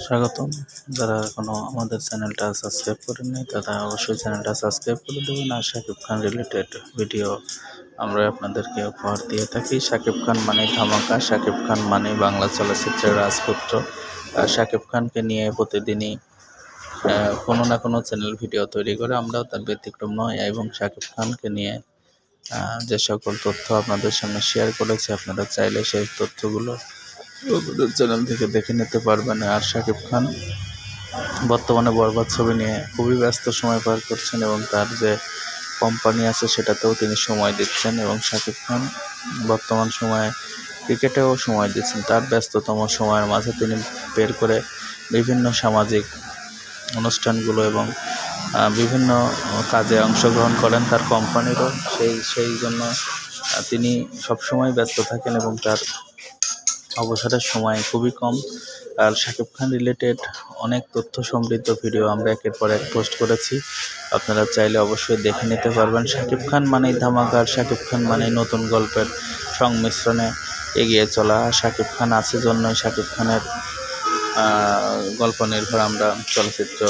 স্বাগতম। যারা এখনো আমাদের চ্যানেলটা সাবস্ক্রাইব করেননি তারা অবশ্যই চ্যানেলটা সাবস্ক্রাইব করে দেবেন। আর শাকিব খান রিলেটেড ভিডিও আমরা আপনাদেরকে উপহার দিয়ে থাকি। শাকিব খান মানে ধামাকা, শাকিব খান মানে বাংলা চলচ্চিত্রের রাজপুত্র। শাকিব খানকে নিয়ে প্রতিদিনই কোনো না কোনো চ্যানেল ভিডিও তৈরি করে, আমরাও তার ব্যতিক্রম নয়। এবং শাকিব খানকে নিয়ে যে সকল তথ্য আপনাদের সামনে শেয়ার করেছি, আপনারা চাইলে সেই তথ্যগুলো আমাদের চ্যানেল থেকে দেখে নিতে পারবেন। আর শাকিব খান বর্তমানে বরবাদ ছবি নিয়ে খুবই ব্যস্ত সময় পার করছেন এবং তার যে কোম্পানি আছে সেটাতেও তিনি সময় দিচ্ছেন। এবং শাকিব খান বর্তমান সময়ে ক্রিকেটেও সময় দিচ্ছেন। তার ব্যস্ততম সময়ের মাঝে তিনি বের করে বিভিন্ন সামাজিক অনুষ্ঠানগুলো এবং বিভিন্ন কাজে অংশগ্রহণ করেন তার কোম্পানিরও। সেই জন্য তিনি সবসময় ব্যস্ত থাকেন এবং তার অবসরের সময় খুবই কম। আর শাকিব খান রিলেটেড অনেক তথ্য সমৃদ্ধ ভিডিও আমরা একের পর এক পোস্ট করেছি, আপনারা চাইলে অবশ্যই দেখে নিতে পারবেন। শাকিব খান মানেই ধামাকা, শাকিব খান মানেই নতুন গল্পের সংমিশ্রণে এগিয়ে চলা। শাকিব খান আছে জন্যই শাকিব খানের গল্প নির্ভর আমরা চলচ্চিত্র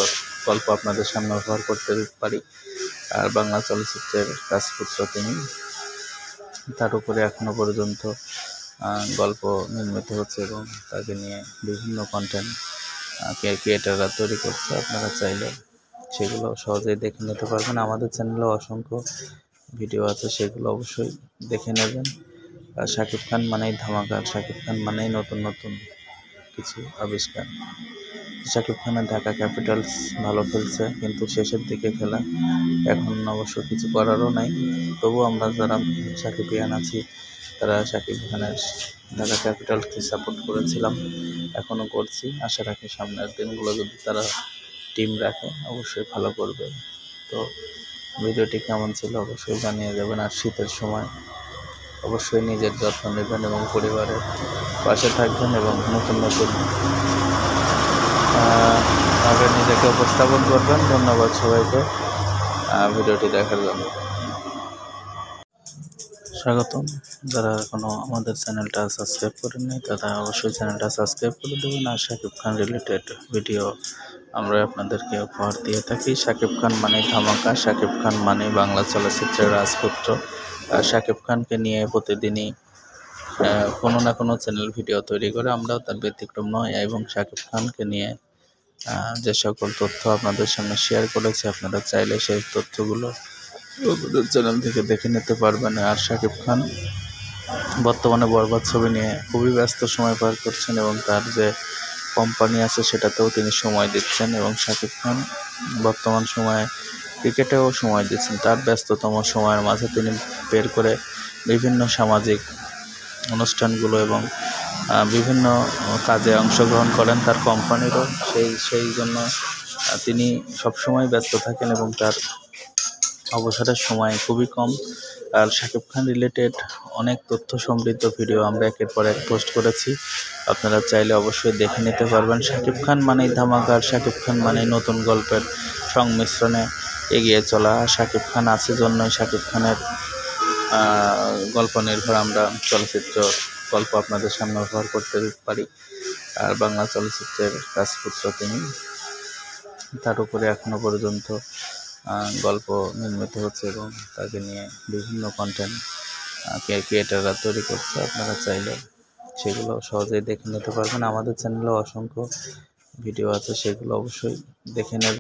গল্প আপনাদের সামনে ব্যবহার করতে পারি। আর বাংলা চলচ্চিত্রের রাজপুত্র তিনি। তার উপরে এখনো পর্যন্ত গল্প নির্মিত হচ্ছে এবং তাকে নিয়ে বিভিন্ন কন্টেন্ট ক্রিয়েটাররা তৈরি করছে। আপনারা চাইলে সেগুলো সহজেই দেখে নিতে পারবেন। আমাদের চ্যানেলে অসংখ্য ভিডিও আছে, সেগুলো অবশ্যই দেখে নেবেন। আর শাকিব খান মানেই ধামাকা, শাকিব খান মানেই নতুন নতুন কিছু আবিষ্কার। শাকিব খানের ঢাকা ক্যাপিটালস ভালো খেলছে, কিন্তু শেষের দিকে খেলা, এখন অবশ্য কিছু করারও নাই। তবু আমরা যারা শাকিবিয়ান আছি তারা শাকিব খানের ঢাকা ক্যাপিটালসকে সাপোর্ট করেছিলাম, এখনও করছি। আশা রাখি সামনের দিনগুলো যদি তারা টিম রাখে অবশ্যই ভালো করবে। তো ভিডিওটি কেমন ছিল অবশ্যই জানিয়ে দেবেন। আর শীতের সময় অবশ্যই নিজের যত্ন নেবেন এবং পরিবারের পাশে থাকবেন এবং নতুন নতুন ভাবে নিজেকে উপস্থাপন করবেন। ধন্যবাদ সবাইকে ভিডিওটি দেখার জন্য। স্বাগতম। যারা এখনো আমাদের চ্যানেলটা সাবস্ক্রাইব করেননি তারা অবশ্যই চ্যানেলটা সাবস্ক্রাইব করে দেবেন। আর শাকিব খান রিলেটেড ভিডিও আমরা আপনাদেরকে উপহার দিয়ে থাকি। শাকিব খান মানে ধামাকা, শাকিব খান মানে বাংলা চলচ্চিত্রের রাজপুত্র। শাকিব খানকে নিয়ে প্রতিদিনই কোনো না কোনো চ্যানেল ভিডিও তৈরি করে, আমরাও তার ব্যতিক্রম নয়। এবং শাকিব খানকে নিয়ে যে সকল তথ্য আপনাদের সামনে শেয়ার করেছি, আপনারা চাইলে সেই তথ্যগুলো আমাদের চ্যানেল থেকে দেখে নিতে পারবেন। আর শাকিব খান বর্তমানে বরবাদ ছবি নিয়ে খুবই ব্যস্ত সময় পার করছেন এবং তার যে কোম্পানি আছে সেটাতেও তিনি সময় দিচ্ছেন। এবং শাকিব খান বর্তমান সময়ে ক্রিকেটেও সময় দিচ্ছেন। তার ব্যস্ততম সময়ের মাঝে তিনি বের করে বিভিন্ন সামাজিক অনুষ্ঠানগুলো এবং বিভিন্ন কাজে অংশগ্রহণ করেন তার কোম্পানিরও। সেই জন্য তিনি সবসময় ব্যস্ত থাকেন এবং তার অবসরের সময় খুবই কম। আর শাকিব খান রিলেটেড অনেক তথ্য সমৃদ্ধ ভিডিও আমরা একের পর এক পোস্ট করেছি, আপনারা চাইলে অবশ্যই দেখে নিতে পারবেন। শাকিব খান মানেই ধামাকা, শাকিব খান মানেই নতুন গল্পের সংমিশ্রণে এগিয়ে চলা। শাকিব খান আছে জন্যই শাকিব খানের গল্প নির্ভর আমরা চলচ্চিত্র গল্প আপনাদের সামনে ব্যবহার করতে পারি। আর বাংলা চলচ্চিত্রের রাজপুত্র তিনি। তার উপরে এখনো পর্যন্ত গল্প নির্মিত হচ্ছে এবং তাকে নিয়ে বিভিন্ন কন্টেন্ট ক্রিয়েটাররা তৈরি করছে। আপনারা চাইলে সেগুলো সহজেই দেখে নিতে পারবেন। আমাদের চ্যানেলে অসংখ্য ভিডিও আছে, সেগুলো অবশ্যই দেখে নেবেন।